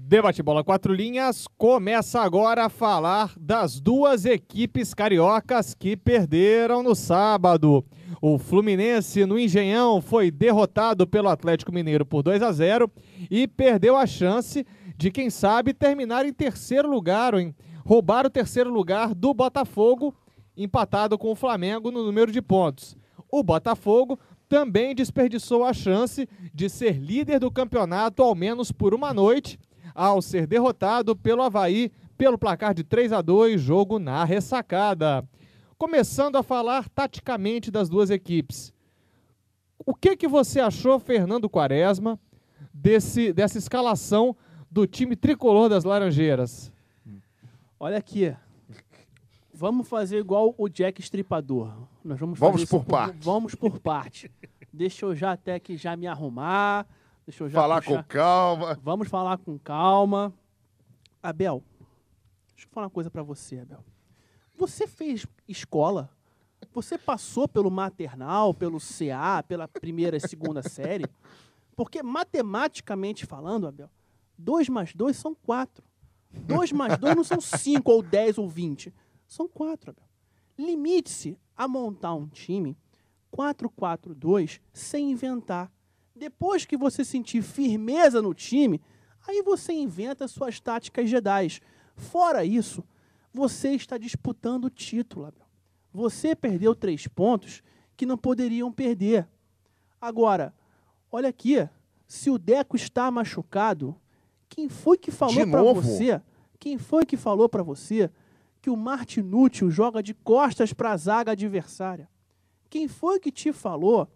Debate Bola 4 Linhas começa agora a falar das duas equipes cariocas que perderam no sábado. O Fluminense no Engenhão foi derrotado pelo Atlético Mineiro por 2-0 e perdeu a chance de, quem sabe, terminar em terceiro lugar, ou roubar o terceiro lugar do Botafogo, empatado com o Flamengo no número de pontos. O Botafogo também desperdiçou a chance de ser líder do campeonato ao menos por uma noite, ao ser derrotado pelo Avaí pelo placar de 3-2, jogo na ressacada. Começando a falar taticamente das duas equipes. O que você achou, Fernando Quaresma, dessa escalação do time tricolor das Laranjeiras? Olha aqui, vamos fazer igual o Jack Estripador. Nós vamos por parte. Vamos por parte. Deixa eu já me arrumar. Deixa eu já falar com calma. Vamos falar com calma. Abel, deixa eu falar uma coisa pra você, Abel. Você fez escola? Você passou pelo maternal, pelo CA, pela primeira e segunda série? Porque matematicamente falando, Abel, 2 mais 2 são 4. 2 mais 2 não são 5 ou 10 ou 20. São 4, Abel. Limite-se a montar um time 4-4-2 sem inventar. Depois que você sentir firmeza no time, aí você inventa suas táticas Jedi. Fora isso, você está disputando o título, Abel. Você perdeu 3 pontos que não poderiam perder. Agora, olha aqui, se o Deco está machucado, quem foi que falou para você? Quem foi que falou para você que o Martinútil joga de costas para a zaga adversária? Quem foi que te falou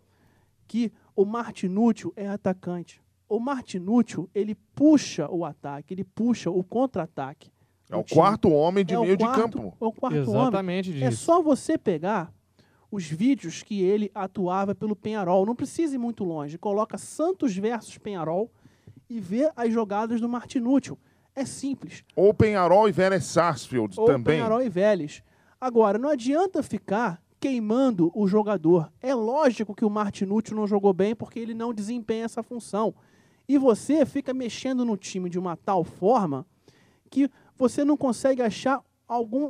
que o Martinútil é atacante? O Martinútil, ele puxa o ataque, ele puxa o contra-ataque. É o quarto homem de meio de campo. É o quarto Exatamente homem. disso. É só você pegar os vídeos que ele atuava pelo Peñarol. Não precisa ir muito longe. Coloca Santos versus Peñarol e vê as jogadas do Martinútil. É simples. Ou Peñarol e Vélez Sarsfield também. Ou Peñarol e Vélez. Agora, não adianta ficar queimando o jogador. É lógico que o Martinútil não jogou bem porque ele não desempenha essa função. E você fica mexendo no time de uma tal forma que você não consegue achar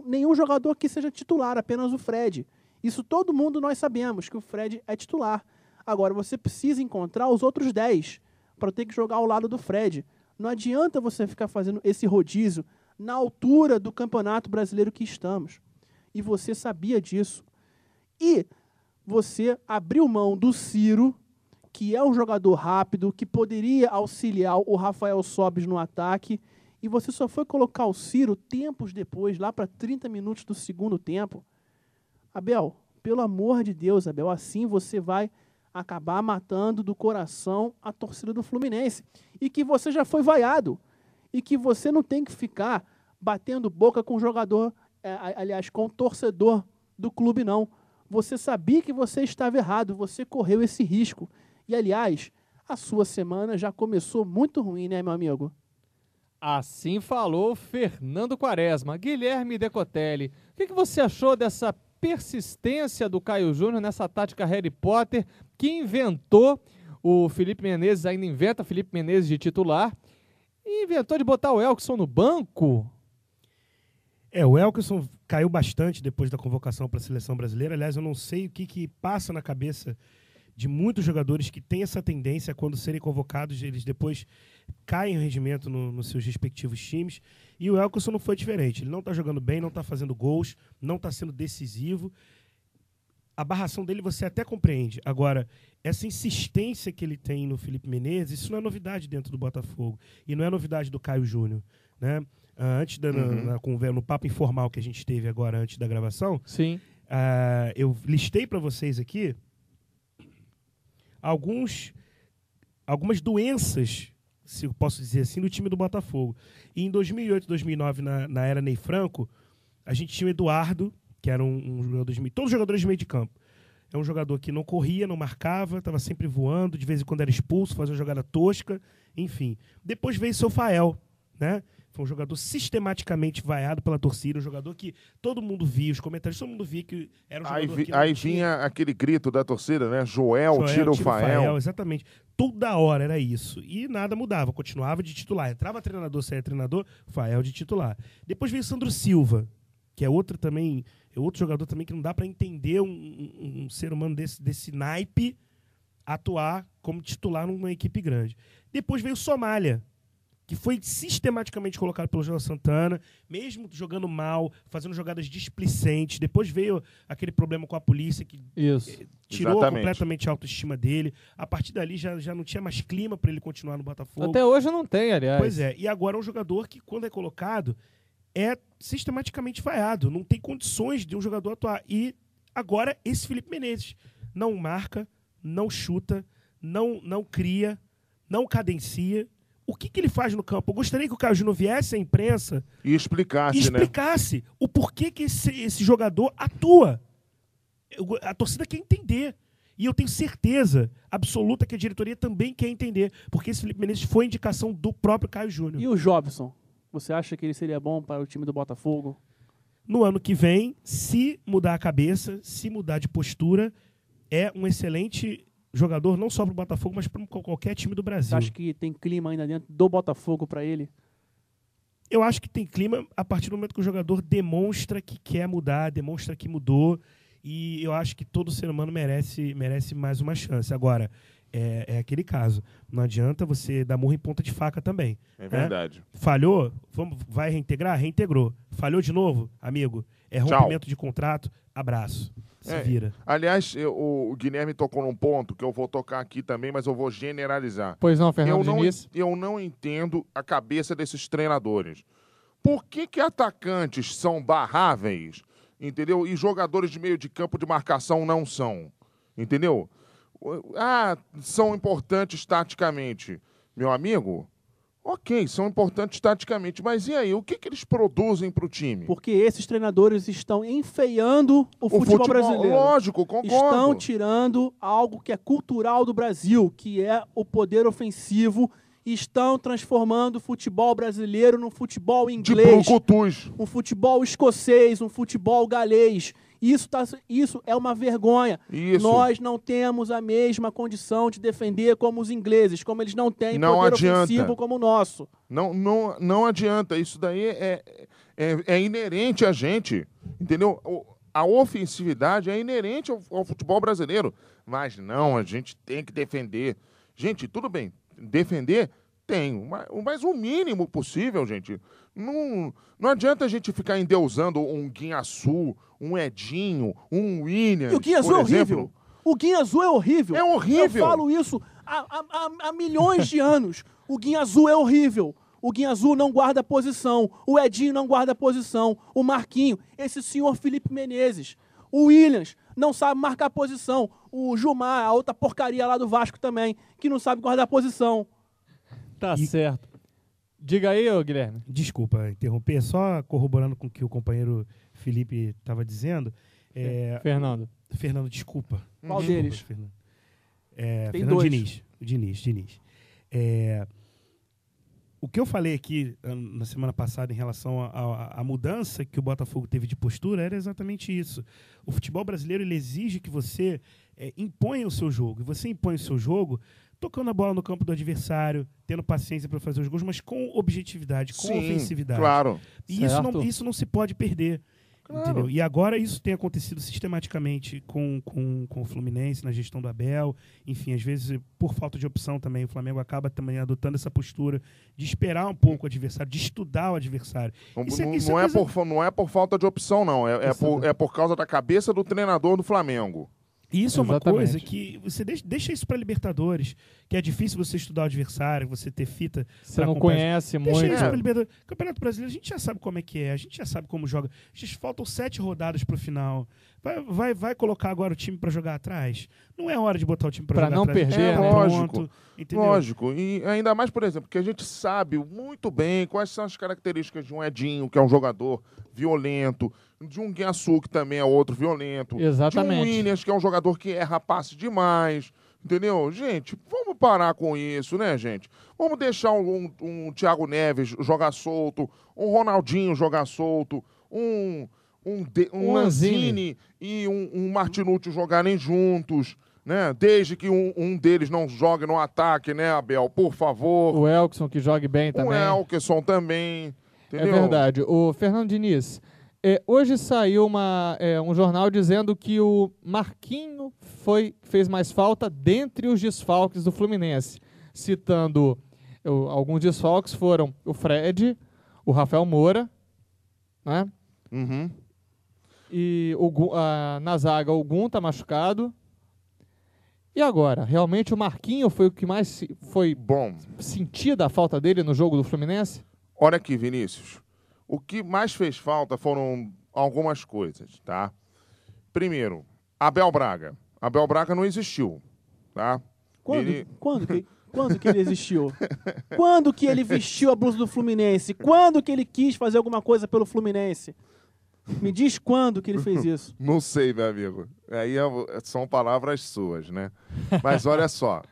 nenhum jogador que seja titular, apenas o Fred. Isso todo mundo nós sabemos, que o Fred é titular. Agora, você precisa encontrar os outros 10 para ter que jogar ao lado do Fred. Não adianta você ficar fazendo esse rodízio na altura do Campeonato Brasileiro que estamos. E você sabia disso. E você abriu mão do Ciro, que é um jogador rápido, que poderia auxiliar o Rafael Sobis no ataque, e você só foi colocar o Ciro tempos depois, lá para 30 minutos do segundo tempo. Abel, pelo amor de Deus, Abel, assim você vai acabar matando do coração a torcida do Fluminense. E que você já foi vaiado. E que você não tem que ficar batendo boca com o jogador, aliás, com o torcedor do clube, não. Você sabia que você estava errado, você correu esse risco. E, aliás, a sua semana já começou muito ruim, né, meu amigo? Assim falou Fernando Quaresma. Guilherme Decotelli, o que você achou dessa persistência do Caio Júnior nessa tática Harry Potter que inventou o Felipe Menezes, ainda inventa Felipe Menezes de titular, e inventou de botar o Elkson no banco? O Elkson caiu bastante depois da convocação para a seleção brasileira. Aliás, eu não sei o que passa na cabeça de muitos jogadores que têm essa tendência, quando serem convocados, eles depois caem o rendimento nos seus respectivos times. E o Elkson não foi diferente. Ele não está jogando bem, não está fazendo gols, não está sendo decisivo. A barração dele você até compreende. Agora, essa insistência que ele tem no Felipe Menezes, isso não é novidade dentro do Botafogo. E não é novidade do Caio Júnior, né? Antes no papo informal que a gente teve agora, antes da gravação, sim, eu listei para vocês aqui algumas doenças, se eu posso dizer assim, do time do Botafogo. E em 2008, 2009, na era Ney Franco, a gente tinha o Eduardo, que era um jogador de meio, todos os jogadores de meio de campo. É um jogador que não corria, não marcava, estava sempre voando, de vez em quando era expulso, fazia uma jogada tosca, enfim. Depois veio o Sofael, né? Foi um jogador sistematicamente vaiado pela torcida, um jogador que todo mundo via, os comentários, todo mundo via que era um jogador que não Aí tinha... vinha aquele grito da torcida, né? Joel, tira o Fael. Exatamente. Toda hora era isso. E nada mudava, continuava de titular. Entrava treinador, saía treinador, Fael de titular. Depois veio Sandro Silva, que é outro jogador também que não dá para entender um ser humano desse naipe atuar como titular numa equipe grande. Depois veio Somália, que foi sistematicamente colocado pelo João Santana, mesmo jogando mal, fazendo jogadas displicentes. Depois veio aquele problema com a polícia, que tirou completamente a autoestima dele. A partir dali já não tinha mais clima para ele continuar no Botafogo. Até hoje não tem, aliás. Pois é, e agora é um jogador que, quando é colocado, é sistematicamente vaiado. Não tem condições de um jogador atuar. E agora esse Felipe Menezes não marca, não chuta, não cria, não cadencia. O que ele faz no campo? Eu gostaria que o Caio Júnior viesse à imprensa e explicasse, o porquê que esse jogador atua. A torcida quer entender. E eu tenho certeza absoluta que a diretoria também quer entender. Porque esse Felipe Menezes foi indicação do próprio Caio Júnior. E o Jobson? Você acha que ele seria bom para o time do Botafogo? No ano que vem, se mudar a cabeça, se mudar de postura, é um excelente jogador, não só para o Botafogo, mas para qualquer time do Brasil. Você acha que tem clima ainda dentro do Botafogo para ele? Eu acho que tem clima a partir do momento que o jogador demonstra que quer mudar, demonstra que mudou, e eu acho que todo ser humano merece mais uma chance. Agora, é aquele caso. Não adianta você dar murro em ponta de faca também. É verdade. Falhou? Vai reintegrar? Reintegrou. Falhou de novo? Amigo, é rompimento de contrato, abraço. Se vira. Aliás, o Guilherme tocou num ponto que eu vou tocar aqui também, mas eu vou generalizar. Pois não, Fernando Diniz? Eu não entendo a cabeça desses treinadores. Por que atacantes são barráveis, entendeu? E jogadores de meio de campo de marcação não são, entendeu? São importantes taticamente. Meu amigo, ok, são importantes taticamente, mas e aí? O que eles produzem para o time? Porque esses treinadores estão enfeiando o futebol brasileiro. Lógico, concordo. Estão tirando algo que é cultural do Brasil, que é o poder ofensivo, e estão transformando o futebol brasileiro num futebol inglês, um futebol escocês, um futebol galês. Isso é uma vergonha. Isso. Nós não temos a mesma condição de defender como os ingleses, como eles não têm poder ofensivo como o nosso. Não adianta. Isso daí é inerente a gente, entendeu? A ofensividade é inerente ao futebol brasileiro. Mas não, a gente tem que defender. Gente, tudo bem, defender tem, mas o mínimo possível, gente. Não adianta a gente ficar endeusando um Guinhaçu, um Edinho, um Williams. E o Guinhaçu é horrível. O Guinhaçu é horrível. É horrível. Eu falo isso há milhões de anos. O Guinhaçu é horrível. O Guinhaçu não guarda posição. O Edinho não guarda posição. O Marquinho, esse senhor Felipe Menezes. O Williams não sabe marcar posição. O Gilmar, a outra porcaria lá do Vasco também, que não sabe guardar posição. Tá certo. Diga aí, Guilherme. Desculpa interromper, só corroborando com o que o companheiro Felipe estava dizendo. Fernando, desculpa. Qual deles? Fernando. Tem Fernando dois. Diniz. O que eu falei aqui na semana passada em relação à mudança que o Botafogo teve de postura era exatamente isso. O futebol brasileiro ele exige que você imponha o seu jogo. E você impõe o seu jogo tocando a bola no campo do adversário, tendo paciência para fazer os gols, mas com objetividade, com ofensividade. Claro. E isso não se pode perder. Claro. Entendeu? E agora isso tem acontecido sistematicamente com o Fluminense, na gestão do Abel. Enfim, às vezes, por falta de opção também, o Flamengo acaba também adotando essa postura de esperar um pouco o adversário, de estudar o adversário. Não é por falta de opção, não. É por causa da cabeça do treinador do Flamengo. E isso é uma coisa que você deixa isso para Libertadores, que é difícil você estudar o adversário, você ter fita. Você não conhece muito. Deixa isso para Libertadores. Campeonato Brasileiro, a gente já sabe como é que é, a gente já sabe como joga. Faltam 7 rodadas para o final. Vai colocar agora o time para jogar atrás? Não é hora de botar o time para jogar não atrás. Perder, Lógico. E ainda mais, por exemplo, que a gente sabe muito bem quais são as características de um Edinho, que é um jogador violento, de um Guinhaçu, que também é outro violento, exatamente, de um Williams, que é um jogador que erra passe demais, Entendeu? Gente, vamos parar com isso, né, gente? Vamos deixar um Thiago Neves jogar solto, um Ronaldinho jogar solto, um Lanzini e um Martinútil jogarem juntos, né? Desde que um deles não jogue no ataque, né, Abel? Por favor. O Elkson que jogue bem também. O Elkson também. Entendeu? É verdade. O Fernando Diniz, hoje saiu um jornal dizendo que o Marquinho fez mais falta dentre os desfalques do Fluminense. Citando alguns desfalques foram o Fred, o Rafael Moura, né? Uhum. E na zaga o Gun tá machucado. E agora? Realmente o Marquinho foi o que mais foi sentida a falta dele no jogo do Fluminense? Olha aqui, Vinícius. O que mais fez falta foram algumas coisas, tá? Primeiro, Abel Braga. Abel Braga não existiu, tá? Quando que ele existiu? Quando que ele vestiu a blusa do Fluminense? Quando que ele quis fazer alguma coisa pelo Fluminense? Me diz quando que ele fez isso. Não sei, meu amigo. Aí são palavras suas, né? Mas olha só.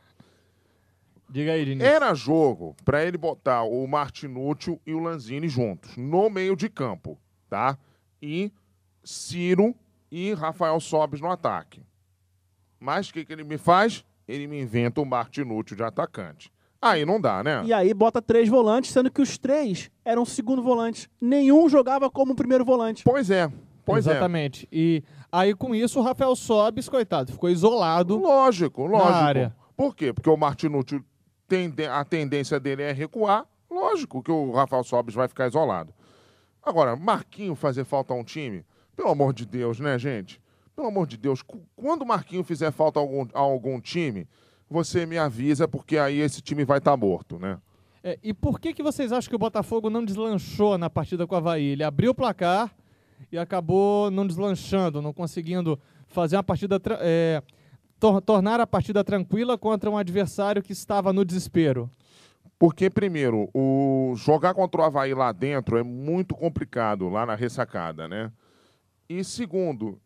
Diga aí, Diniz. Era jogo para ele botar o Martinútil e o Lanzini juntos, no meio de campo, tá? E Ciro e Rafael Sobis no ataque. Mas o que ele me faz? Ele me inventa o Martinútil de atacante. Aí não dá, né? E aí bota 3 volantes, sendo que os 3 eram segundo volante. Nenhum jogava como primeiro volante. Pois é. Exatamente. E aí com isso o Rafael Sobis, coitado, ficou isolado. Lógico. Na área. Por quê? Porque o Martinútil a tendência dele é recuar. Lógico que o Rafael Sobis vai ficar isolado. Agora, Marquinho fazer falta a um time, pelo amor de Deus, né, gente? Pelo amor de Deus, quando o Marquinho fizer falta a algum time, você me avisa, porque aí esse time vai estar morto, né? E por que vocês acham que o Botafogo não deslanchou na partida com o Avaí? Ele abriu o placar e acabou não deslanchando, não conseguindo fazer uma partida... tornar a partida tranquila contra um adversário que estava no desespero. Porque, primeiro, jogar contra o Avaí lá dentro é muito complicado, lá na ressacada, né? E segundo,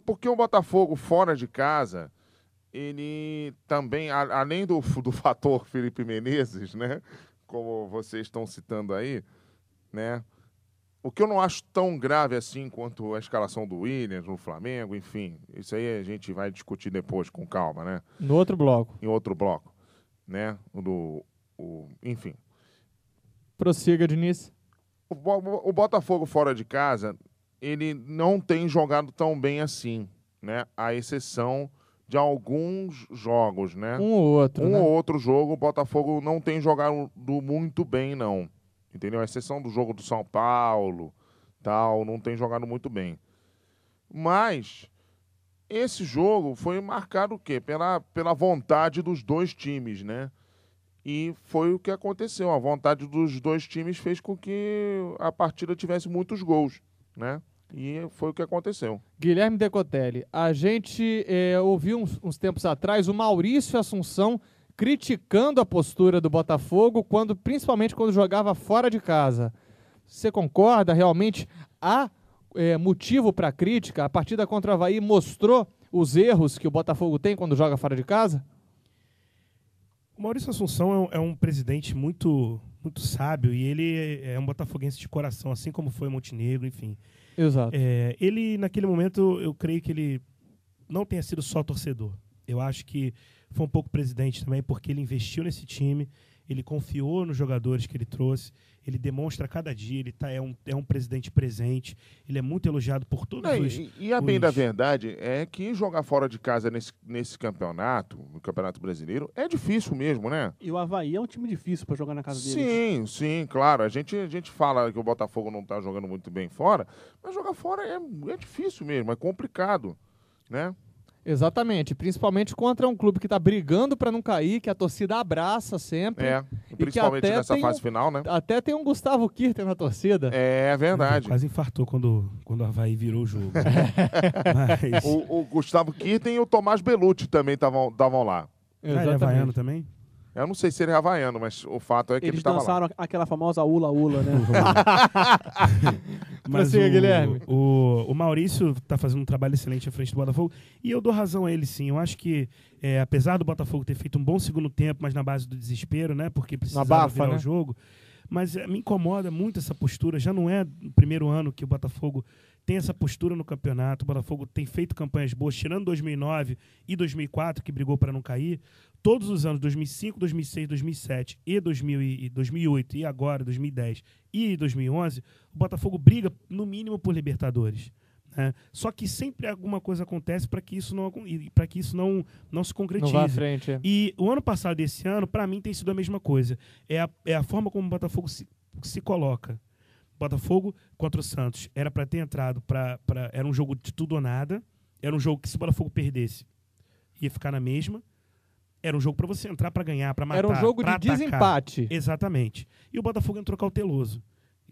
porque o Botafogo fora de casa... ele também, além do fator Felipe Menezes, né, como vocês estão citando aí, né, o que eu não acho tão grave assim quanto a escalação do Williams no Flamengo, enfim, isso aí a gente vai discutir depois com calma, né? No outro bloco. Em outro bloco, né, enfim. Prossiga, Diniz. O Botafogo fora de casa, ele não tem jogado tão bem assim, né, à exceção de alguns jogos, né? Um ou outro, né? ou outro jogo, o Botafogo não tem jogado muito bem, não. Entendeu? A exceção do jogo do São Paulo, tal, não tem jogado muito bem. Mas esse jogo foi marcado o quê? Pela vontade dos dois times, né? E foi o que aconteceu. A vontade dos dois times fez com que a partida tivesse muitos gols, né? E foi o que aconteceu. Guilherme Decotelli, a gente ouviu uns tempos atrás o Maurício Assunção criticando a postura do Botafogo, principalmente quando jogava fora de casa. Você concorda? Realmente há motivo para crítica? A partida contra o Avaí mostrou os erros que o Botafogo tem quando joga fora de casa? O Maurício Assunção é um presidente muito, muito sábio e ele é um botafoguense de coração, assim como foi Montenegro, enfim. Exato. Ele, naquele momento, eu creio que ele não tenha sido só torcedor. Eu acho que foi um pouco presidente também, porque ele investiu nesse time, ele confiou nos jogadores que ele trouxe, ele demonstra a cada dia, ele é um presidente presente, ele é muito elogiado por todos E a bem da verdade é que jogar fora de casa nesse campeonato, no Campeonato Brasileiro, é difícil mesmo, né? E o Avaí é um time difícil para jogar na casa dele. Sim, claro. A gente fala que o Botafogo não está jogando muito bem fora, mas jogar fora é difícil mesmo, é complicado, né? Exatamente, principalmente contra um clube que está brigando para não cair, que a torcida abraça sempre. Principalmente nessa fase final, né? Até tem um Gustavo Kirten na torcida. É verdade. Quase infartou quando o Avaí virou o jogo. Né? Mas... o Gustavo Kirten e o Tomás Bellucci também estavam lá. Ele é havaiano também? Eu não sei se ele é havaiano, mas o fato é que ele Eles estava lá. dançaram aquela famosa ula-ula, né? Mas Prossiga, Guilherme. o Maurício está fazendo um trabalho excelente à frente do Botafogo e eu dou razão a ele, sim. Eu acho que, apesar do Botafogo ter feito um bom segundo tempo, mas na base do desespero, né? Porque precisava bafa, virar né? o jogo. Mas me incomoda muito essa postura. Já não é no primeiro ano que o Botafogo tem essa postura no campeonato. O Botafogo tem feito campanhas boas, tirando 2009 e 2004, que brigou para não cair. Todos os anos, 2005, 2006, 2007 e 2008 e agora 2010 e 2011, o Botafogo briga, no mínimo, por Libertadores. Né? Só que sempre alguma coisa acontece para que isso não se concretize. Não vai à frente. E o ano passado e esse ano, para mim, tem sido a mesma coisa. É a forma como o Botafogo se coloca. Botafogo contra o Santos era para ter entrado era um jogo de tudo ou nada. Era um jogo que, se o Botafogo perdesse, ia ficar na mesma. Era um jogo para você entrar para ganhar, para matar. Era um jogo de atacar. desempate. Exatamente. E o Botafogo entrou cauteloso.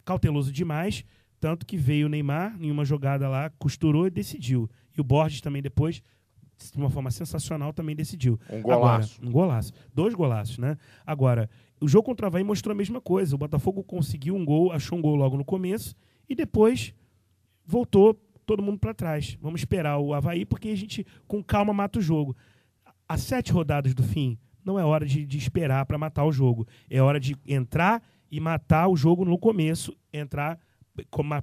Cauteloso demais, tanto que veio o Neymar em uma jogada lá, costurou e decidiu. E o Borges também depois, de uma forma sensacional, também decidiu. Um golaço. Agora, um golaço. 2 golaços, né? Agora, o jogo contra o Avaí mostrou a mesma coisa. O Botafogo conseguiu um gol, achou um gol logo no começo e depois voltou todo mundo para trás. Vamos esperar o Avaí, porque a gente, com calma, mata o jogo. Às 7 rodadas do fim, não é hora de esperar para matar o jogo. É hora de entrar e matar o jogo no começo, entrar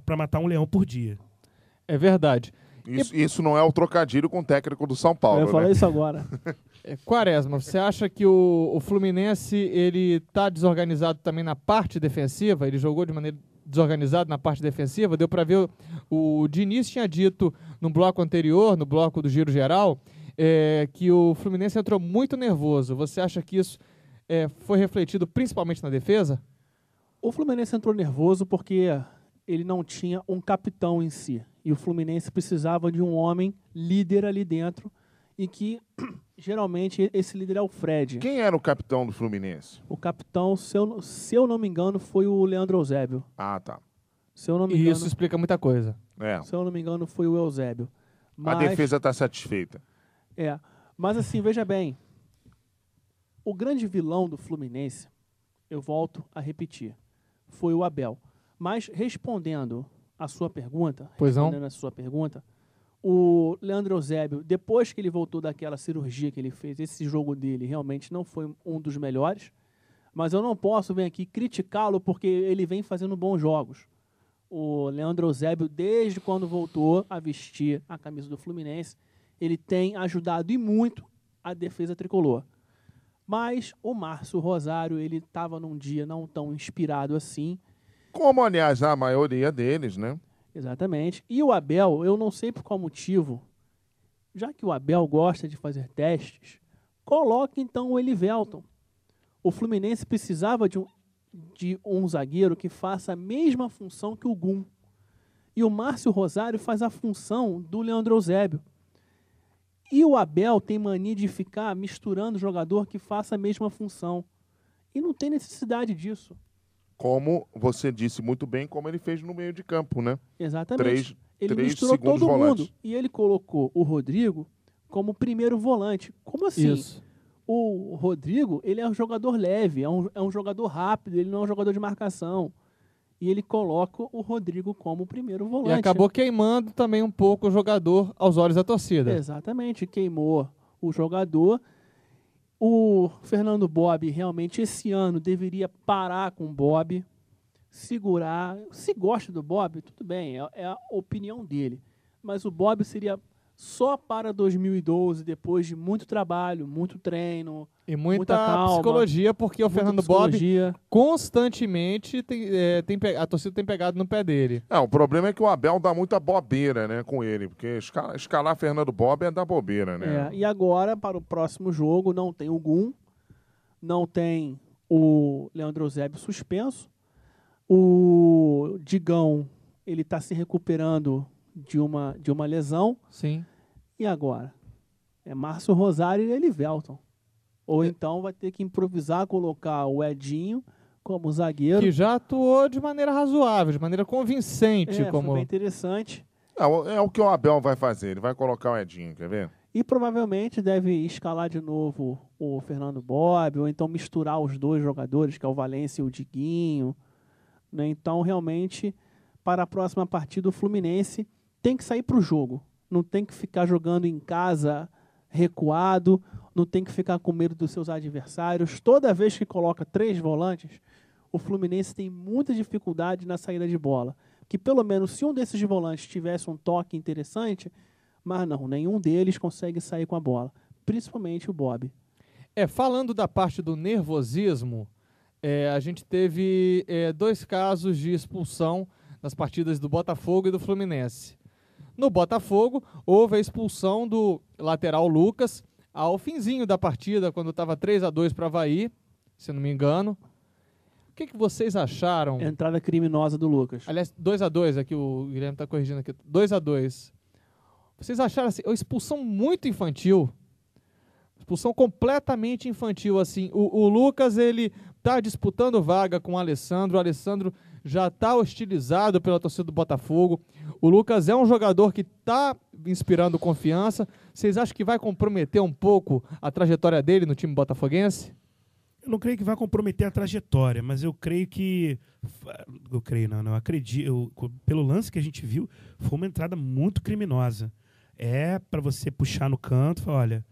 para matar um leão por dia. É verdade. Isso não é o trocadilho com o técnico do São Paulo, Eu ia falar né? isso agora. Quaresma, você acha que o Fluminense ele tá desorganizado também na parte defensiva? Ele jogou de maneira desorganizada na parte defensiva? Deu para ver, o Diniz tinha dito no bloco anterior, no bloco do Giro Geral, que o Fluminense entrou muito nervoso. Você acha que isso foi refletido principalmente na defesa? O Fluminense entrou nervoso porque ele não tinha um capitão em si. E o Fluminense precisava de um homem líder ali dentro e que, geralmente, esse líder é o Fred. Quem era o capitão do Fluminense? O capitão, se eu não me engano, foi o Leandro Eusébio. Ah, tá. Se eu não me E engano, isso explica muita coisa. se eu não me engano, foi o Eusébio. A defesa está satisfeita. Mas assim, veja bem, o grande vilão do Fluminense, eu volto a repetir, foi o Abel. Mas respondendo a sua pergunta, o Leandro Eusébio, depois que ele voltou daquela cirurgia que ele fez, esse jogo dele realmente não foi um dos melhores, mas eu não posso vir aqui criticá-lo porque ele vem fazendo bons jogos. O Leandro Eusébio, desde quando voltou a vestir a camisa do Fluminense, ele tem ajudado e muito a defesa tricolor. Mas o Márcio Rosário, ele estava num dia não tão inspirado assim. Como, aliás, a maioria deles, né? Exatamente. E o Abel, eu não sei por qual motivo, já que o Abel gosta de fazer testes, coloque então o Elivelton. O Fluminense precisava de um zagueiro que faça a mesma função que o Gum. E o Márcio Rosário faz a função do Leandro Eusébio. E o Abel tem mania de ficar misturando jogador que faça a mesma função. E não tem necessidade disso. Como você disse muito bem, como ele fez no meio de campo, né? Exatamente. Ele três misturou segundos todo volantes. mundo. E ele colocou o Rodrigo como primeiro volante. Como assim? Isso. O Rodrigo, ele é um jogador leve, é um jogador rápido, ele não é um jogador de marcação. E ele coloca o Rodrigo como primeiro volante. E acabou queimando também um pouco o jogador aos olhos da torcida. Exatamente, queimou o jogador. O Fernando Bob realmente esse ano deveria parar com o Bob, segurar. Se gosta do Bob, tudo bem, é a opinião dele. Mas o Bob seria só para 2012, depois de muito trabalho, muito treino, E muita calma, psicologia, porque o muita Fernando Bob psicologia. constantemente a torcida tem pegado no pé dele. O problema é que o Abel dá muita bobeira, né, com ele, porque escalar Fernando Bob é dar bobeira, né? E agora, para o próximo jogo, não tem o Gum, não tem o Leandro Eusébio suspenso, o Digão, ele está se recuperando de uma lesão. Sim. E agora? É Márcio Rosário e Elivelton. Ou então vai ter que improvisar, colocar o Edinho como zagueiro. Que já atuou de maneira razoável, de maneira convincente. Foi bem interessante. É o que o Abel vai fazer, ele vai colocar o Edinho, quer ver? E provavelmente deve escalar de novo o Fernando Bob, ou então misturar os dois jogadores, que é o Valência e o Diguinho. Né? Então, realmente, para a próxima partida, o Fluminense tem que sair para o jogo. Não tem que ficar jogando em casa recuado, não tem que ficar com medo dos seus adversários. Toda vez que coloca 3 volantes, o Fluminense tem muita dificuldade na saída de bola. Que pelo menos se um desses volantes tivesse um toque interessante, mas não, nenhum deles consegue sair com a bola, principalmente o Bob. Falando da parte do nervosismo, a gente teve 2 casos de expulsão nas partidas do Botafogo e do Fluminense. No Botafogo, houve a expulsão do lateral Lucas ao finzinho da partida, quando estava 3-2 para o Avaí, se não me engano. O que vocês acharam? Entrada criminosa do Lucas. Aliás, 2-2, aqui o Guilherme está corrigindo aqui. 2-2. Vocês acharam assim, uma expulsão muito infantil? Expulsão completamente infantil, assim. O Lucas, ele tá disputando vaga com o Alessandro já está hostilizado pela torcida do Botafogo. O Lucas é um jogador que está inspirando confiança. Vocês acham que vai comprometer um pouco a trajetória dele no time botafoguense? Eu não creio que vai comprometer a trajetória, mas eu creio que... Eu acredito. Pelo lance que a gente viu, foi uma entrada muito criminosa. Para você puxar no canto e falar, olha,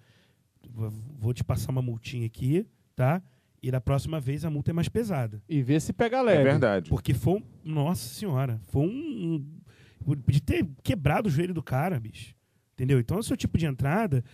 vou te passar uma multinha aqui, tá? E da próxima vez a multa é mais pesada. E ver se pega leve. É verdade. Porque foi... Nossa senhora, foi de ter quebrado o joelho do cara, bicho. Entendeu? Então, esse é o tipo de entrada.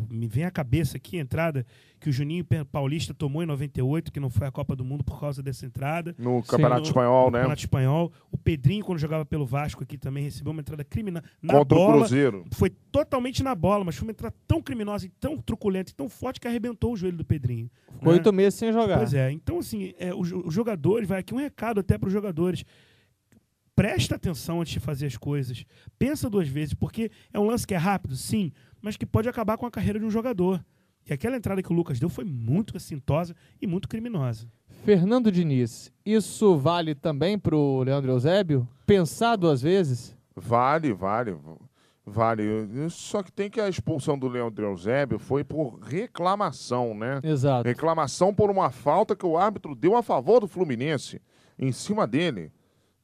Me vem à cabeça aqui a entrada que o Juninho Paulista tomou em 98, que não foi a Copa do Mundo por causa dessa entrada. No Campeonato Espanhol, né? Campeonato Espanhol. O Pedrinho, quando jogava pelo Vasco aqui, também recebeu uma entrada criminosa. Contra o Cruzeiro. Foi totalmente na bola, mas foi uma entrada tão criminosa e tão truculenta e tão forte que arrebentou o joelho do Pedrinho. Ficou 8 meses sem jogar. Pois é. Então, assim, os jogadores, vai aqui um recado até para os jogadores. Presta atenção antes de fazer as coisas. Pensa 2 vezes, porque é um lance que é rápido, sim, mas que pode acabar com a carreira de um jogador. E aquela entrada que o Lucas deu foi muito assintosa e muito criminosa. Fernando Diniz, isso vale também para o Leandro Eusébio? Pensar 2 vezes? Vale. Só que tem que a expulsão do Leandro Eusébio foi por reclamação, né? Exato. Reclamação por uma falta que o árbitro deu a favor do Fluminense, em cima dele,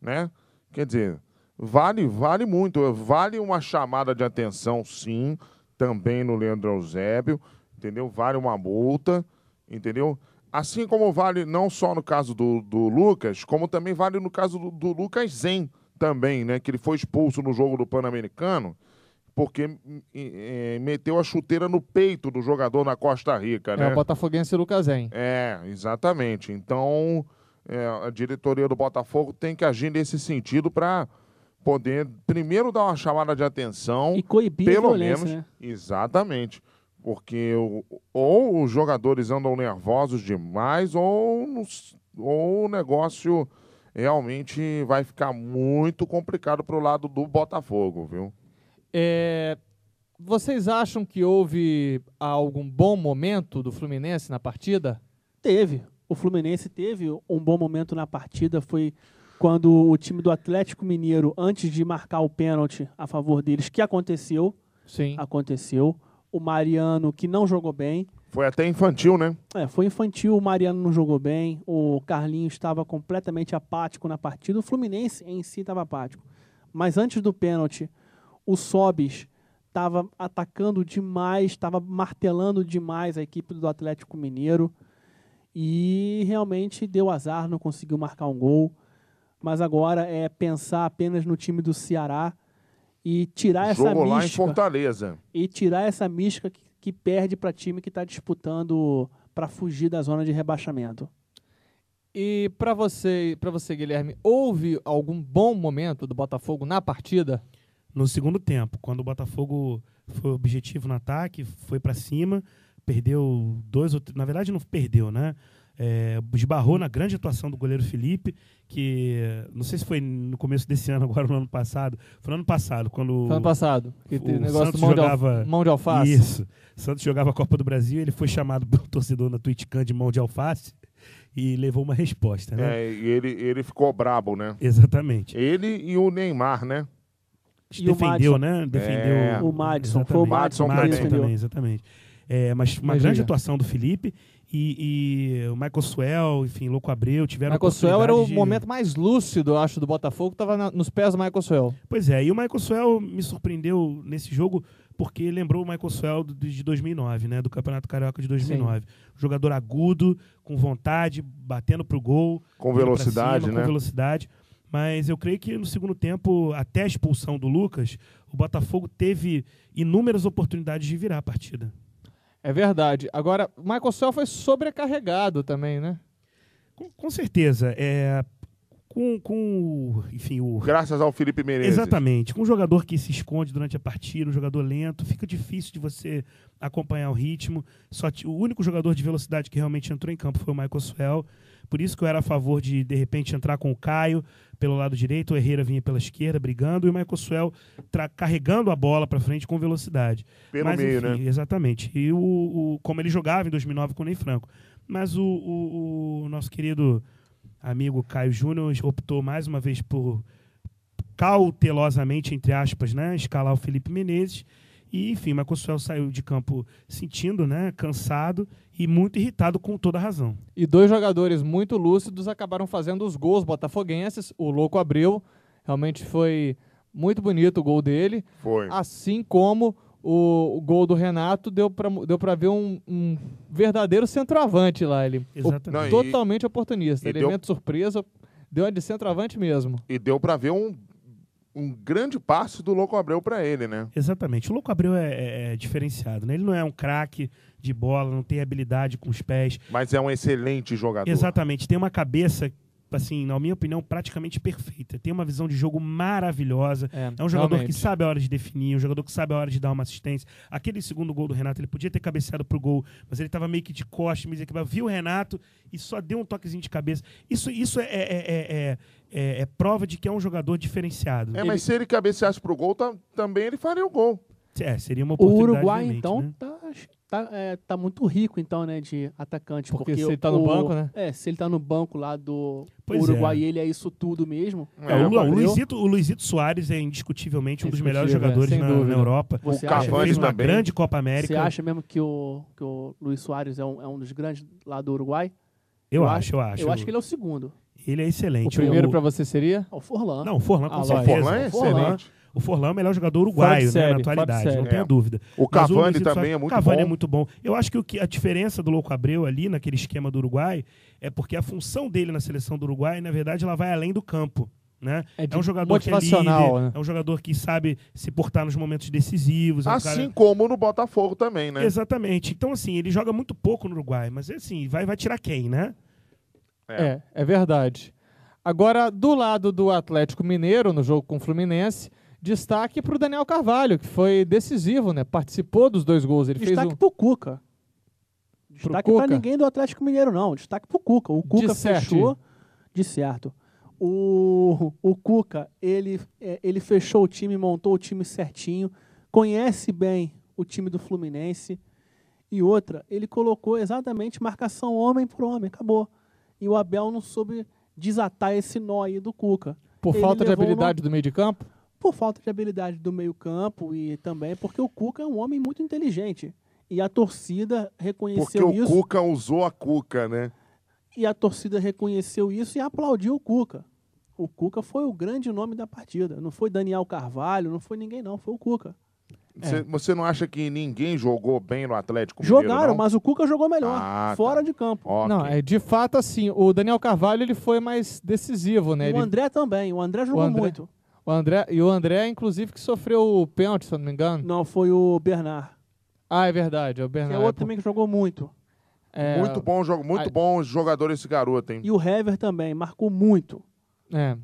né? Quer dizer, vale muito. Vale uma chamada de atenção, sim, também no Leandro Eusébio, entendeu? Vale uma multa, entendeu? Assim como vale não só no caso do Lucas, como também vale no caso do Lucas Zen também, né? Que ele foi expulso no jogo do Pan-Americano porque meteu a chuteira no peito do jogador na Costa Rica, né? O botafoguense Lucas Zen. Exatamente. Então... a diretoria do Botafogo tem que agir nesse sentido para poder, primeiro, dar uma chamada de atenção. E coibir pelo a violência, menos, né? Exatamente. Porque ou os jogadores andam nervosos demais ou o negócio realmente vai ficar muito complicado para o lado do Botafogo, viu? Vocês acham que houve algum bom momento do Fluminense na partida? Teve. O Fluminense teve um bom momento na partida, foi quando o time do Atlético Mineiro, antes de marcar o pênalti a favor deles, que aconteceu. Sim. Aconteceu. O Mariano, que não jogou bem. Foi até infantil, né? Foi infantil, o Mariano não jogou bem, o Carlinhos estava completamente apático na partida, o Fluminense em si estava apático. Mas antes do pênalti, o Sobis estava atacando demais, estava martelando demais a equipe do Atlético Mineiro. E realmente deu azar, não conseguiu marcar um gol. Mas agora é pensar apenas no time do Ceará e tirar essa mística. Lá em Fortaleza. E tirar essa mística que perde para time que está disputando para fugir da zona de rebaixamento. E para você, Guilherme, houve algum bom momento do Botafogo na partida? No segundo tempo, quando o Botafogo foi objetivo no ataque, foi para cima... Perdeu 2 ou 3... Na verdade, não perdeu, né? Esbarrou na grande atuação do goleiro Felipe, que não sei se foi no começo desse ano, agora no ano passado. Foi no ano passado, quando... Foi ano passado. Que o negócio Santos jogava mão de alface. Isso. Santos jogava a Copa do Brasil, ele foi chamado pelo torcedor na TwitchCam de mão de alface e levou uma resposta, né? E ele ficou brabo, né? Exatamente. Ele e o Neymar, né? E o defendeu, Madison. né? Defendeu. O Madison, foi o Madison que Madison defendeu. também, exatamente. Mas uma Mas grande diga. atuação do Felipe e o Michael Swell, enfim, Louco Abreu, tiveram Michael Swell era o oportunidade de- momento mais lúcido, eu acho, do Botafogo, estava nos pés do Michael Swell. Pois é, e o Michael Swell me surpreendeu nesse jogo porque lembrou o Michael Swell de 2009, né? Do Campeonato Carioca de 2009. Jogador agudo, com vontade, batendo pro gol. Com indo pra velocidade, cima, né? Com velocidade. Mas eu creio que no segundo tempo, até a expulsão do Lucas, o Botafogo teve inúmeras oportunidades de virar a partida. É verdade. Agora, o Michael Swell foi sobrecarregado também, né? Com certeza. Enfim, Graças ao Felipe Menezes. exatamente. Com um jogador que se esconde durante a partida, um jogador lento, fica difícil de você acompanhar o ritmo. O único jogador de velocidade que realmente entrou em campo foi o Michael Swell. Por isso que eu era a favor de repente, entrar com o Caio pelo lado direito, o Herrera vinha pela esquerda, brigando, e o Michael Swell carregando a bola para frente com velocidade. Pelo meio, enfim, né? Exatamente. E como ele jogava em 2009 com o Ney Franco. Mas o nosso querido amigo Caio Júnior optou mais uma vez por cautelosamente, entre aspas, né, escalar o Felipe Menezes. E, enfim, o Michael Swell saiu de campo sentindo, né, cansado e muito irritado, com toda a razão. E dois jogadores muito lúcidos acabaram fazendo os gols botafoguenses. O Louco Abreu, realmente foi muito bonito o gol dele. Foi. Assim como o gol do Renato deu pra ver um verdadeiro centroavante lá. Ele Exatamente. Não, totalmente oportunista. e Elemento surpresa, deu a de centroavante mesmo. E deu pra ver um grande passo do Louco Abreu pra ele, né? Exatamente. O Louco Abreu é diferenciado, né? Ele não é um craque de bola, não tem habilidade com os pés. Mas é um excelente jogador. Exatamente. Tem uma cabeça, assim, na minha opinião, praticamente perfeita. Tem uma visão de jogo maravilhosa. É um jogador realmente. que sabe a hora de definir, um jogador que sabe a hora de dar uma assistência. Aquele segundo gol do Renato, ele podia ter cabeceado pro gol, mas ele estava meio que de costas, viu o Renato e só deu um toquezinho de cabeça. Isso é prova de que é um jogador diferenciado. Mas se ele cabeceasse pro gol, também ele faria o gol. Seria uma O oportunidade. Uruguai, realmente, então, né? tá muito rico, então, né, de atacante. Porque se ele tá no banco, né? Se ele tá no banco lá do Pois Uruguai, é. ele é isso tudo mesmo. O Luizito Soares é indiscutivelmente um dos melhores jogadores sem na dúvida. Europa. Você O acha, Cavani Fez uma também. grande Copa América. você acha mesmo que o Luiz Soares é um dos grandes lá do Uruguai? Eu acho. Eu acho que ele é o segundo. Ele é O excelente. primeiro pra você seria? O Forlan. Não, o Forlan, com lógico. certeza. O Forlan é Forlan. excelente. O Forlan é o melhor jogador uruguaio, Fora de né, na série, fora de atualidade, série. não tenha dúvida. O Mas Cavani Luizito também Soares- é muito Cavani bom. é muito bom. Eu acho que a diferença do Louco Abreu ali, naquele esquema do Uruguai, é porque a função dele na seleção do Uruguai, na verdade, ela vai além do campo. Né? É de um jogador que é motivacional, líder, né? é um jogador que sabe se portar nos momentos decisivos. É um Assim cara... como no Botafogo também, né? Exatamente. Então, assim, ele joga muito pouco no Uruguai, mas assim, vai tirar quem, né? É verdade. Agora, do lado do Atlético Mineiro, no jogo com o Fluminense, destaque pro Daniel Carvalho, que foi decisivo, né? Participou dos dois gols. Ele Destaque fez pro Cuca. Destaque Cuca? pra ninguém do Atlético Mineiro, não. Destaque pro Cuca. O Cuca certo. fechou de certo. O Cuca, ele fechou o time, montou o time certinho, conhece bem o time do Fluminense. E outra, ele colocou exatamente marcação homem por homem, acabou. E o Abel não soube desatar esse nó aí do Cuca. por Ele falta de levou habilidade do meio de campo? Por falta de habilidade do meio-campo e também porque o Cuca é um homem muito inteligente. E a torcida Porque reconheceu o isso. Cuca usou a Cuca, né? E a torcida reconheceu isso e aplaudiu o Cuca. O Cuca foi o grande nome da partida. Não foi Daniel Carvalho, não foi ninguém não, foi o Cuca. Você não acha que ninguém jogou bem no Atlético Mineiro, Jogaram, não? mas o Cuca jogou melhor, Ah, fora tá. de campo. Ok. Não, de fato, assim, o Daniel Carvalho ele foi mais decisivo, né? E o André também, o André jogou muito. O André, inclusive, que sofreu o pênalti, se eu não me engano. Não, foi o Bernard. Ah, é verdade, é o Que é Bernardo. outro também que jogou muito. Muito bom jogo, muito bom jogador esse garoto, hein? E o Hever também, marcou muito.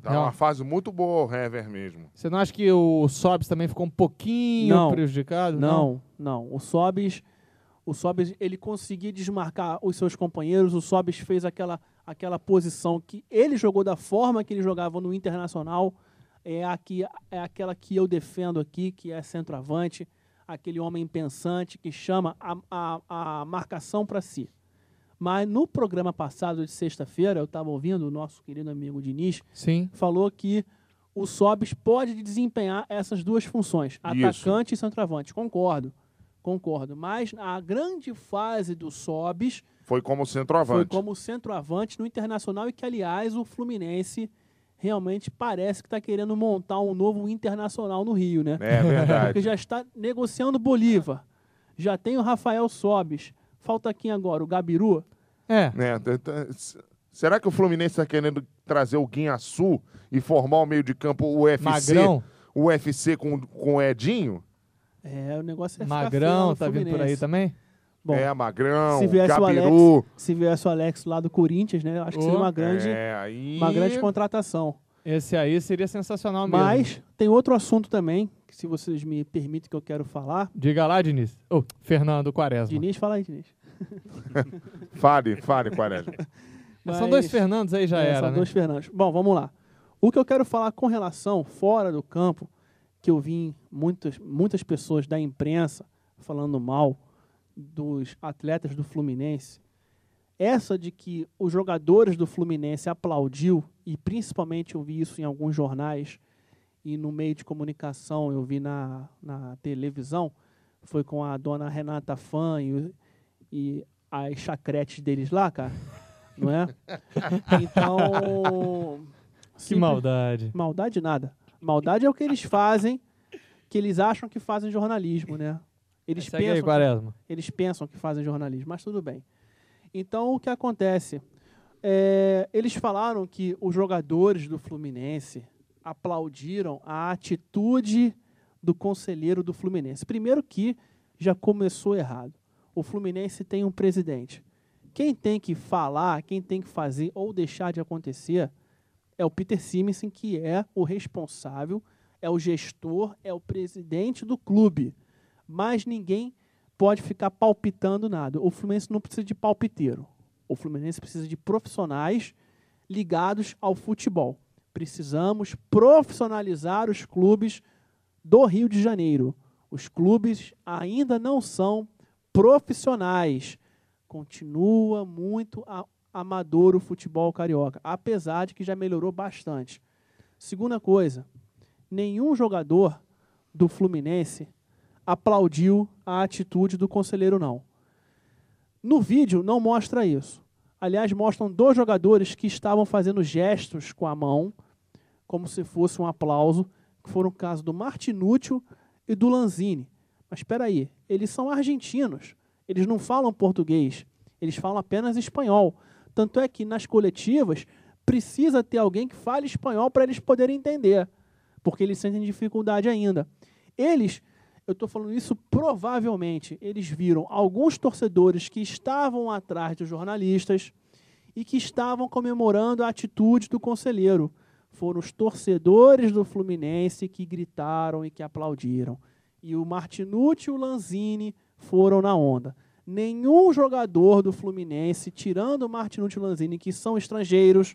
Tá uma fase muito boa o Hever mesmo. Você não acha que o Sobis também ficou um pouquinho Não. prejudicado? Não. O Sobis, ele conseguia desmarcar os seus companheiros. O Sobis fez aquela posição que ele jogou da forma que ele jogava no Internacional. É aquela que eu defendo aqui, que é centroavante, aquele homem pensante que chama a marcação para si. Mas no programa passado de sexta-feira, eu estava ouvindo o nosso querido amigo Diniz, Sim. falou que o Sobis pode desempenhar essas duas funções, atacante e centroavante. Concordo. Mas a grande fase do Sobis Foi como foi centroavante. como centroavante no Internacional e que, aliás, o Fluminense realmente parece que está querendo montar um novo Internacional no Rio, né? É verdade. Porque já está negociando Bolívar. Já tem o Rafael Sobis. Falta quem agora? O Gabiru? Será que o Fluminense está querendo trazer o Guinhaçu e formar o meio de campo o UFC? Magrão. O UFC com o Edinho? O negócio é ficar feio Magrão no tá vindo por aí Fluminense. também? Bom, Magrão, se viesse Gabiru. se viesse o Alex lá do Corinthians, né? Acho que seria uma grande contratação. Esse aí seria sensacional mesmo. Mas tem outro assunto também, que se vocês me permitem que eu quero falar. Diga lá, Diniz. Fernando Quaresma. Diniz, fala aí, Diniz. Fale, Quaresma. São dois Fernandos aí, já era, são né? dois Fernandos. Bom, vamos lá. O que eu quero falar com relação, fora do campo, que eu vi muitas pessoas da imprensa falando mal dos atletas do Fluminense, essa de que os jogadores do Fluminense aplaudiu, e principalmente eu vi isso em alguns jornais e no meio de comunicação, eu vi na televisão, foi com a dona Renata Fã e as chacretes deles lá, cara, não é? Então... Que maldade. Maldade nada. Maldade é o que eles fazem, que eles acham que fazem jornalismo, né? Eles pensam que fazem jornalismo, mas tudo bem. Então, o que acontece? Eles falaram que os jogadores do Fluminense aplaudiram a atitude do conselheiro do Fluminense. Primeiro que já começou errado. O Fluminense tem um presidente. Quem tem que falar, quem tem que fazer ou deixar de acontecer é o Peter Simonsen, que é o responsável, é o gestor, é o presidente do clube. Mas ninguém pode ficar palpitando nada. O Fluminense não precisa de palpiteiro. O Fluminense precisa de profissionais ligados ao futebol. Precisamos profissionalizar os clubes do Rio de Janeiro. Os clubes ainda não são profissionais. Continua muito amador o futebol carioca, apesar de que já melhorou bastante. Segunda coisa, nenhum jogador do Fluminense aplaudiu a atitude do conselheiro, não. No vídeo não mostra isso. Aliás, mostram dois jogadores que estavam fazendo gestos com a mão, como se fosse um aplauso, que foram o caso do Martinútil e do Lanzini. Mas espera aí, eles são argentinos, eles não falam português, eles falam apenas espanhol. Tanto é que nas coletivas precisa ter alguém que fale espanhol para eles poderem entender, porque eles sentem dificuldade ainda. Eu estou falando isso provavelmente, eles viram alguns torcedores que estavam atrás dos jornalistas e que estavam comemorando a atitude do conselheiro. Foram os torcedores do Fluminense que gritaram e que aplaudiram. E o Martinútil e o Lanzini foram na onda. Nenhum jogador do Fluminense, tirando o Martinútil e o Lanzini, que são estrangeiros,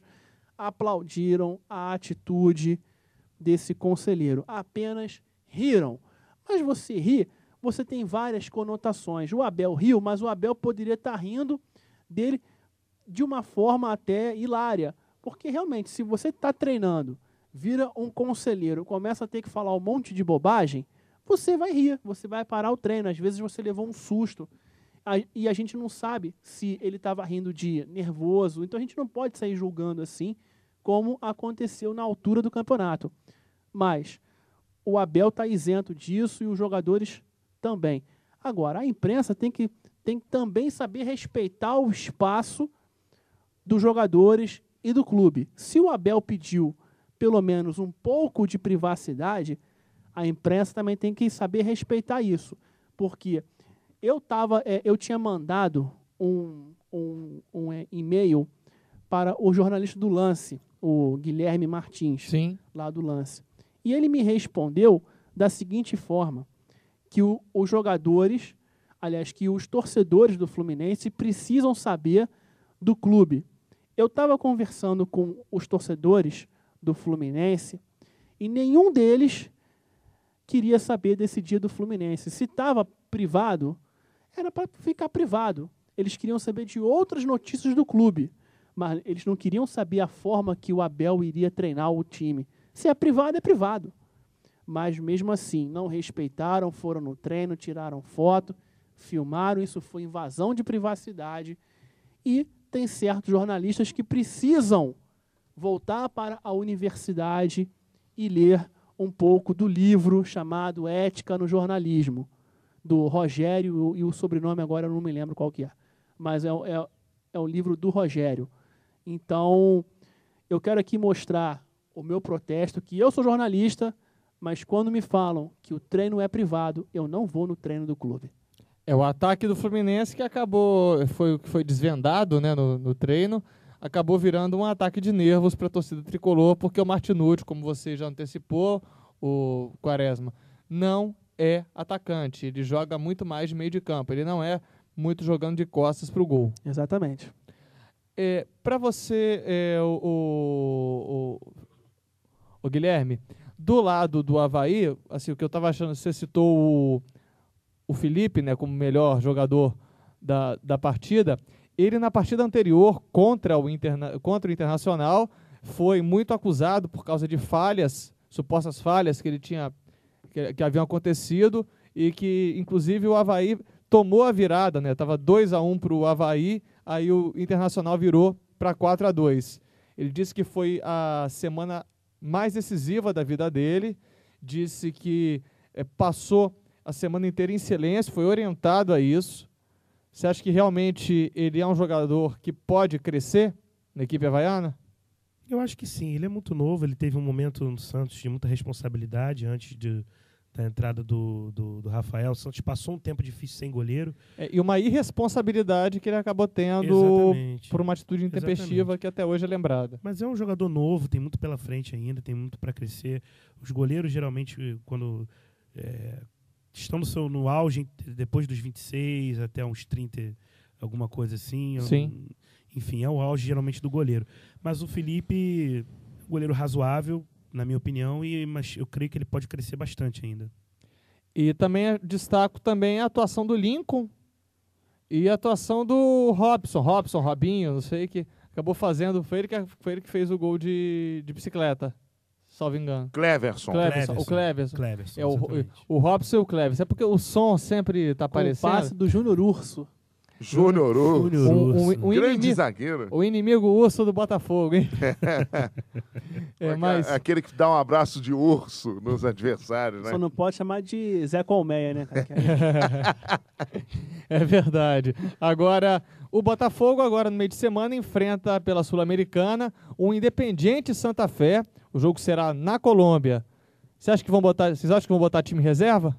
aplaudiram a atitude desse conselheiro. Apenas riram. Mas você ri, você tem várias conotações. O Abel riu, mas o Abel poderia estar rindo dele de uma forma até hilária. Porque realmente, se você está treinando, vira um conselheiro, começa a ter que falar um monte de bobagem, você vai rir, você vai parar o treino. Às vezes você levou um susto. E a gente não sabe se ele estava rindo de nervoso. Então a gente não pode sair julgando assim, como aconteceu na altura do campeonato. Mas o Abel está isento disso e os jogadores também. Agora, a imprensa tem que também saber respeitar o espaço dos jogadores e do clube. Se o Abel pediu pelo menos um pouco de privacidade, a imprensa também tem que saber respeitar isso. Porque eu tinha mandado um e-mail para o jornalista do Lance, o Guilherme Martins, Sim. lá do Lance. E ele me respondeu da seguinte forma, que os jogadores, aliás, que os torcedores do Fluminense precisam saber do clube. Eu estava conversando com os torcedores do Fluminense e nenhum deles queria saber desse dia do Fluminense. Se estava privado, era para ficar privado. Eles queriam saber de outras notícias do clube, mas eles não queriam saber a forma que o Abel iria treinar o time. Se é privado, é privado. Mas mesmo assim, não respeitaram, foram no treino, tiraram foto, filmaram, isso foi invasão de privacidade. E tem certos jornalistas que precisam voltar para a universidade e ler um pouco do livro chamado Ética no Jornalismo, do Rogério, e o sobrenome agora eu não me lembro qual que é, mas é o livro do Rogério. Então, eu quero aqui mostrar o meu protesto, que eu sou jornalista, mas quando me falam que o treino é privado, eu não vou no treino do clube. É o ataque do Fluminense que foi desvendado, né, no treino, acabou virando um ataque de nervos para a torcida tricolor, porque o Martinucci, como você já antecipou, o Quaresma, não é atacante. Ele joga muito mais de meio de campo. Ele não é muito jogando de costas para o gol. Exatamente. Para você, o Guilherme, do lado do Avaí, assim, o que eu estava achando, você citou o Felipe, né, como melhor jogador da partida. Ele, na partida anterior, contra o Internacional, foi muito acusado por causa de supostas falhas que ele tinha, que haviam acontecido, e que, inclusive, o Avaí tomou a virada, né? Estava 2-1 para o Avaí, aí o Internacional virou para 4-2. Ele disse que foi a semana mais decisiva da vida dele, disse que passou a semana inteira em silêncio, foi orientado a isso. Você acha que realmente ele é um jogador que pode crescer na equipe havaiana? Eu acho que sim, ele é muito novo, ele teve um momento no Santos de muita responsabilidade antes da entrada do Rafael. O Santos passou um tempo difícil sem goleiro. E uma irresponsabilidade que ele acabou tendo por uma atitude intempestiva que até hoje é lembrada. Mas é um jogador novo, tem muito pela frente ainda, tem muito para crescer. Os goleiros, geralmente, quando estão no auge, depois dos 26 até uns 30, alguma coisa assim. Sim. Enfim, é o auge geralmente do goleiro. Mas o Felipe, goleiro razoável, na minha opinião, mas eu creio que ele pode crescer bastante ainda. E também destaco também a atuação do Lincoln e a atuação do Robinho, não sei, que acabou fazendo, foi ele que fez o gol de bicicleta, salvo engano. Cleverson. O Cleverson. O Robson e o Cleverson. É porque o som sempre está aparecendo. O passe do Júnior Urso. Júnior Urso. Grande zagueiro. O inimigo urso do Botafogo, hein? Mas... Aquele que dá um abraço de urso nos adversários, né? Só não pode chamar de Zé Colmeia, né? É verdade. Agora, o Botafogo, agora no meio de semana, enfrenta pela Sul-Americana o Independiente Santa Fé. O jogo será na Colômbia. Vocês acham que vão botar time reserva?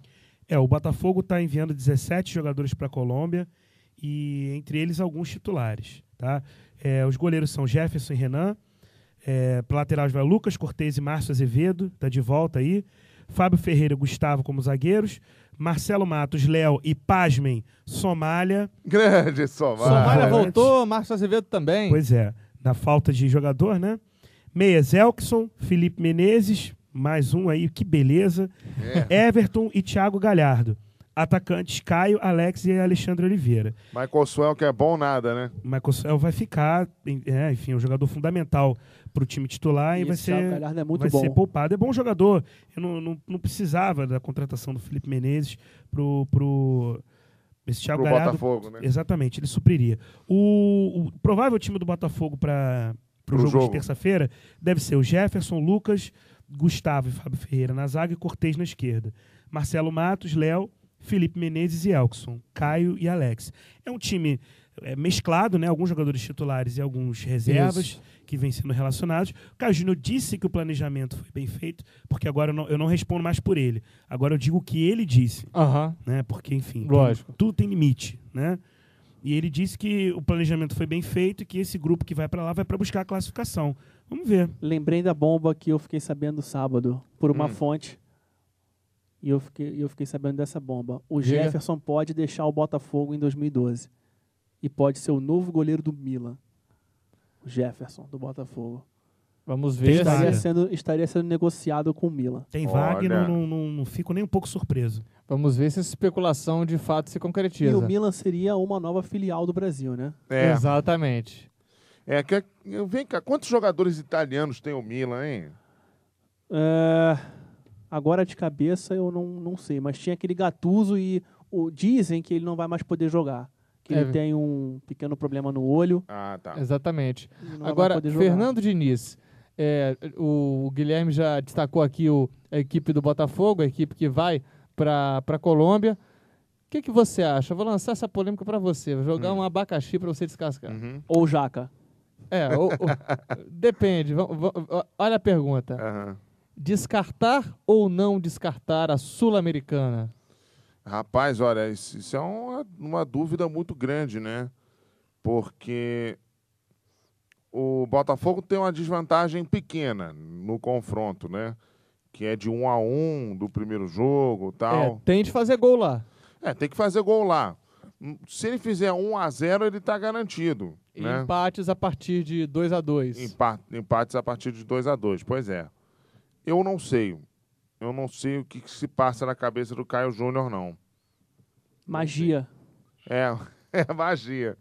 O Botafogo está enviando 17 jogadores para a Colômbia, e entre eles alguns titulares. Tá? Os goleiros são Jefferson e Renan. Para laterais vai Lucas Cortez e Márcio Azevedo, está de volta aí. Fábio Ferreira e Gustavo como zagueiros. Marcelo Matos, Léo e, pasmem, Somália. Grande Somália. Somália voltou, Márcio Azevedo também. Pois é, na falta de jogador, né? Meias, Elkson, Felipe Menezes, mais um aí, que beleza. Everton e Thiago Galhardo. Atacantes Caio, Alex e Alexandre Oliveira. Michael Suel, que é bom nada, né? Michael Suel vai ficar, enfim, é um jogador fundamental para o time titular e vai ser poupado. É bom jogador. Eu não precisava da contratação do Felipe Menezes esse Thiago Galhardo. Botafogo, né? Exatamente, ele supriria. O provável time do Botafogo para o jogo de terça-feira deve ser o Jefferson, Lucas, Gustavo e Fábio Ferreira na zaga e Cortez na esquerda. Marcelo Matos, Léo, Felipe Menezes e Elkson, Caio e Alex. É um time mesclado, né? Alguns jogadores titulares e alguns reservas que vêm sendo relacionados. O Caio Júnior disse que o planejamento foi bem feito, porque agora eu não respondo mais por ele. Agora eu digo o que ele disse. Né? Porque, enfim, tudo tem limite. Né? E ele disse que o planejamento foi bem feito e que esse grupo que vai para lá vai para buscar a classificação. Vamos ver. Lembrei da bomba que eu fiquei sabendo sábado por uma fonte. E eu fiquei sabendo dessa bomba. O Jefferson pode deixar o Botafogo em 2012. E pode ser o novo goleiro do Milan. O Jefferson, do Botafogo. Vamos ver. Estaria sendo negociado com o Milan. Tem vaga e não fico nem um pouco surpreso. Vamos ver se essa especulação de fato se concretiza. E o Milan seria uma nova filial do Brasil, né? Exatamente. Vem cá, quantos jogadores italianos tem o Milan, hein? Agora de cabeça eu não sei, mas tinha aquele Gattuso e dizem que ele não vai mais poder jogar. Que ele tem um pequeno problema no olho. Ah, tá. Exatamente. E não vai Agora, poder jogar. Fernando Diniz, o Guilherme já destacou aqui a equipe do Botafogo, a equipe que vai para a Colômbia. O que você acha? Eu vou lançar essa polêmica para você. Vou jogar um abacaxi para você descascar. Uhum. Ou jaca. Depende. Olha a pergunta. Aham. Descartar ou não descartar a Sul-Americana? Rapaz, olha, isso é uma dúvida muito grande, né? Porque o Botafogo tem uma desvantagem pequena no confronto, né? Que é de 1-1 do primeiro jogo e tal. Tem de fazer gol lá. Tem que fazer gol lá. Se ele fizer 1-0, ele está garantido. E né? empates a partir de 2-2. Empates a partir de 2-2, pois é. Eu não sei. Eu não sei o que se passa na cabeça do Caio Júnior, não. Magia. É magia.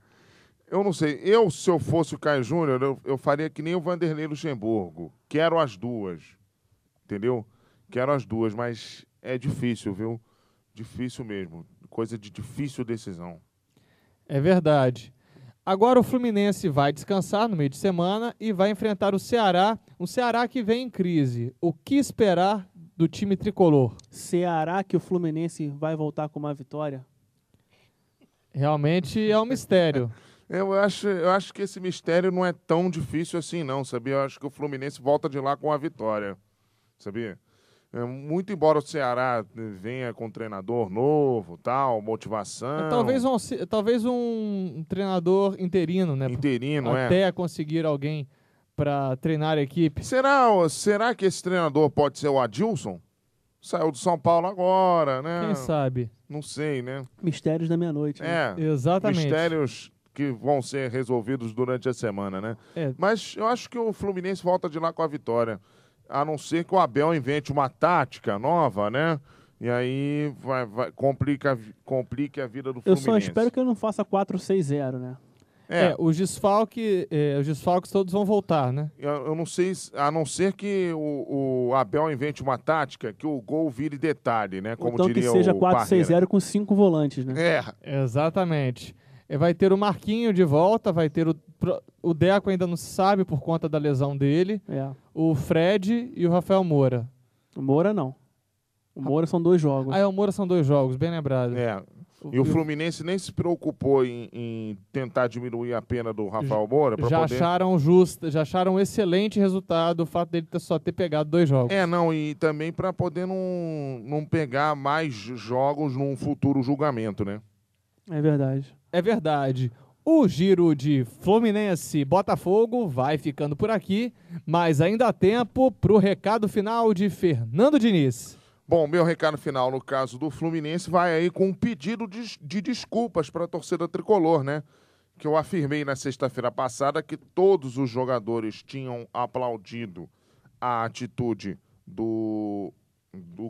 Eu não sei. Se eu fosse o Caio Júnior, eu faria que nem o Vanderlei Luxemburgo. Quero as duas. Entendeu? Quero as duas, mas é difícil, viu? Difícil mesmo. Coisa de difícil decisão. É verdade. Agora o Fluminense vai descansar no meio de semana e vai enfrentar o Ceará. Um Ceará que vem em crise. O que esperar do time tricolor? Ceará que o Fluminense vai voltar com uma vitória? Realmente é um mistério. Eu acho que esse mistério não é tão difícil assim, não, sabia? Eu acho que o Fluminense volta de lá com a vitória, sabia? Muito embora o Ceará venha com um treinador novo, tal, motivação... Talvez um treinador interino, né? Interino, até conseguir alguém para treinar a equipe. Será que esse treinador pode ser o Adilson? Saiu do São Paulo agora, né? Quem sabe? Não sei, né? Mistérios da meia-noite. Né? Exatamente. Mistérios que vão ser resolvidos durante a semana, né? Mas eu acho que o Fluminense volta de lá com a vitória. A não ser que o Abel invente uma tática nova, né? E aí complique a vida do Fluminense. Eu só espero que ele não faça 4-6-0, né? Os desfalques todos vão voltar, né? Eu não sei, a não ser que o Abel invente uma tática que o gol vire detalhe, né? Como então diria que seja o 4-6-0 com 5 volantes, né? Exatamente. Vai ter o Marquinho de volta, vai ter o Deco ainda não se sabe por conta da lesão dele, o Fred e o Rafael Moura. O Moura não. O Moura são 2 jogos. O Moura são 2 jogos, bem lembrado. E o Fluminense nem se preocupou em tentar diminuir a pena do Rafael Moura. Já acharam um excelente resultado o fato dele só ter pegado 2 jogos. E também para poder não pegar mais jogos num futuro julgamento, né? É verdade. É verdade. O giro de Fluminense e Botafogo vai ficando por aqui, mas ainda há tempo para o recado final de Fernando Diniz. Bom, meu recado final no caso do Fluminense vai aí com um pedido de desculpas para a torcida tricolor, né? Que eu afirmei na sexta-feira passada que todos os jogadores tinham aplaudido a atitude do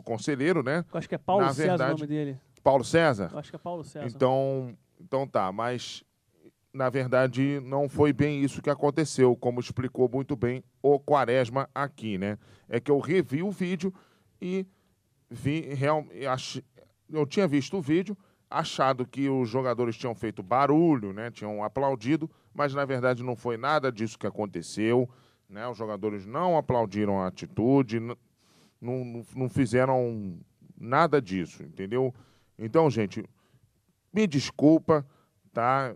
conselheiro, né? Eu acho que é Paulo César o nome dele. Paulo César? Eu acho que é Paulo César. Então tá, mas na verdade não foi bem isso que aconteceu, como explicou muito bem o Quaresma aqui, né? É que eu revi o vídeo e eu tinha visto o vídeo, achado que os jogadores tinham feito barulho, né? Tinham aplaudido, mas na verdade não foi nada disso que aconteceu, né? Os jogadores não aplaudiram a atitude, não fizeram nada disso, entendeu? Então, gente, me desculpa, tá?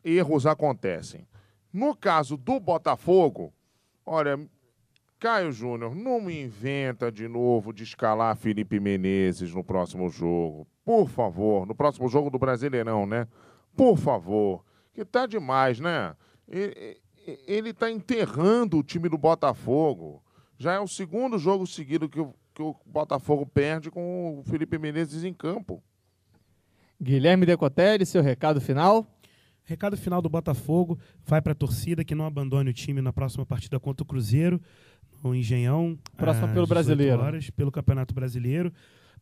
Erros acontecem. No caso do Botafogo, olha, Caio Júnior, não me inventa de novo de escalar Felipe Menezes no próximo jogo. Por favor, no próximo jogo do Brasileirão, né? Por favor, que tá demais, né? Ele tá enterrando o time do Botafogo. Já é o segundo jogo seguido que o Botafogo perde com o Felipe Menezes em campo. Guilherme Decotelli, seu recado final? Recado final do Botafogo vai para a torcida que não abandone o time na próxima partida contra o Cruzeiro, no Engenhão. Próxima pelo Brasileiro. Horas, pelo Campeonato Brasileiro,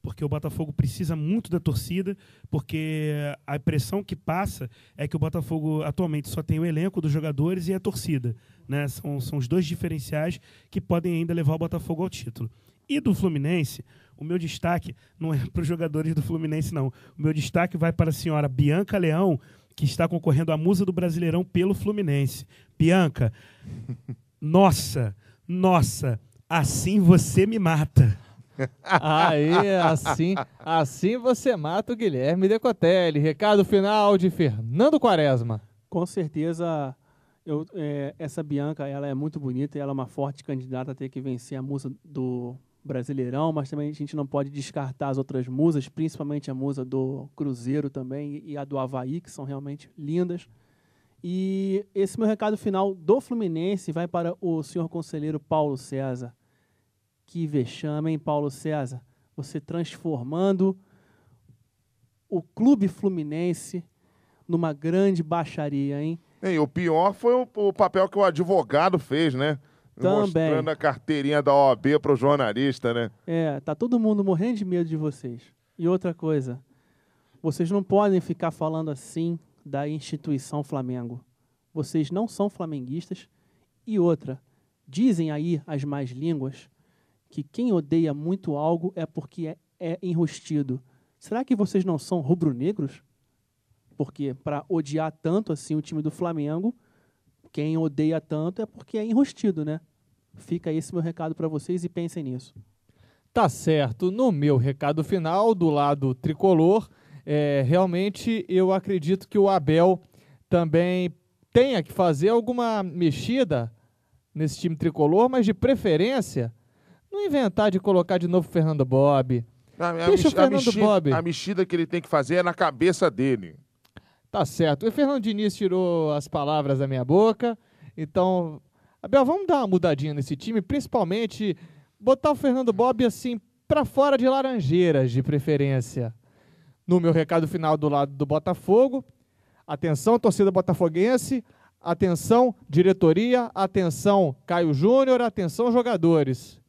porque o Botafogo precisa muito da torcida, porque a impressão que passa é que o Botafogo atualmente só tem o elenco dos jogadores e a torcida. né? São os dois diferenciais que podem ainda levar o Botafogo ao título. E do Fluminense, o meu destaque não é para os jogadores do Fluminense, não. O meu destaque vai para a senhora Bianca Leão, que está concorrendo à Musa do Brasileirão pelo Fluminense. Bianca, nossa, assim você me mata. Aí, assim você mata o Guilherme Decotelli. Recado final de Fernando Quaresma. Com certeza, essa Bianca, ela é muito bonita e ela é uma forte candidata a ter que vencer a musa do Brasileirão, mas também a gente não pode descartar as outras musas, principalmente a musa do Cruzeiro também e a do Avaí, que são realmente lindas. E esse meu recado final do Fluminense vai para o senhor conselheiro Paulo César. Que vexame, hein, Paulo César? Você transformando o clube fluminense numa grande baixaria, hein? E o pior foi o papel que o advogado fez, né? Também. Mostrando a carteirinha da OAB para o jornalista, né? Tá todo mundo morrendo de medo de vocês. E outra coisa, vocês não podem ficar falando assim da instituição Flamengo. Vocês não são flamenguistas. E outra, dizem aí as más línguas que quem odeia muito algo é porque é enrustido. Será que vocês não são rubro-negros? Porque para odiar tanto assim o time do Flamengo, quem odeia tanto é porque é enrustido, né? Fica esse meu recado para vocês e pensem nisso. Tá certo. No meu recado final, do lado tricolor, realmente eu acredito que o Abel também tenha que fazer alguma mexida nesse time tricolor, mas de preferência não inventar de colocar de novo o Fernando Bob. Deixa o Fernando Bob. A mexida que ele tem que fazer é na cabeça dele. Tá certo. O Fernando Diniz tirou as palavras da minha boca. Então, Abel, vamos dar uma mudadinha nesse time, principalmente botar o Fernando Bob assim para fora de Laranjeiras, de preferência. No meu recado final do lado do Botafogo, atenção, torcida botafoguense, atenção, diretoria, atenção, Caio Júnior, atenção, jogadores.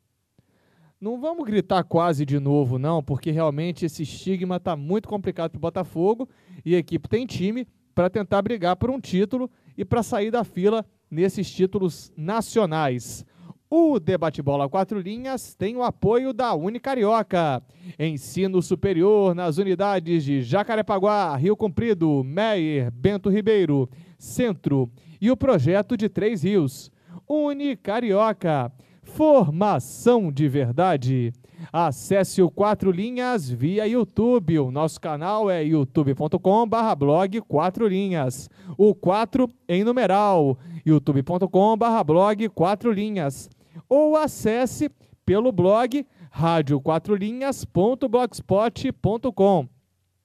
Não vamos gritar quase de novo, não, porque realmente esse estigma está muito complicado para o Botafogo e a equipe tem time para tentar brigar por um título e para sair da fila nesses títulos nacionais. O Debate Bola 4 Linhas tem o apoio da Unicarioca. Ensino superior nas unidades de Jacarepaguá, Rio Comprido, Meier, Bento Ribeiro, Centro e o projeto de Três Rios. Unicarioca. Formação de verdade. Acesse o 4 Linhas via YouTube. O nosso canal é youtube.com/blog 4 Linhas. O 4 em numeral. youtube.com/blog 4 Linhas. Ou acesse pelo blog radio4linhas.blogspot.com.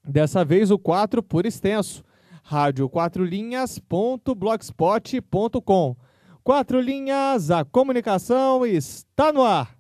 Dessa vez o 4 por extenso. radio4linhas.blogspot.com. 4 Linhas, a comunicação está no ar.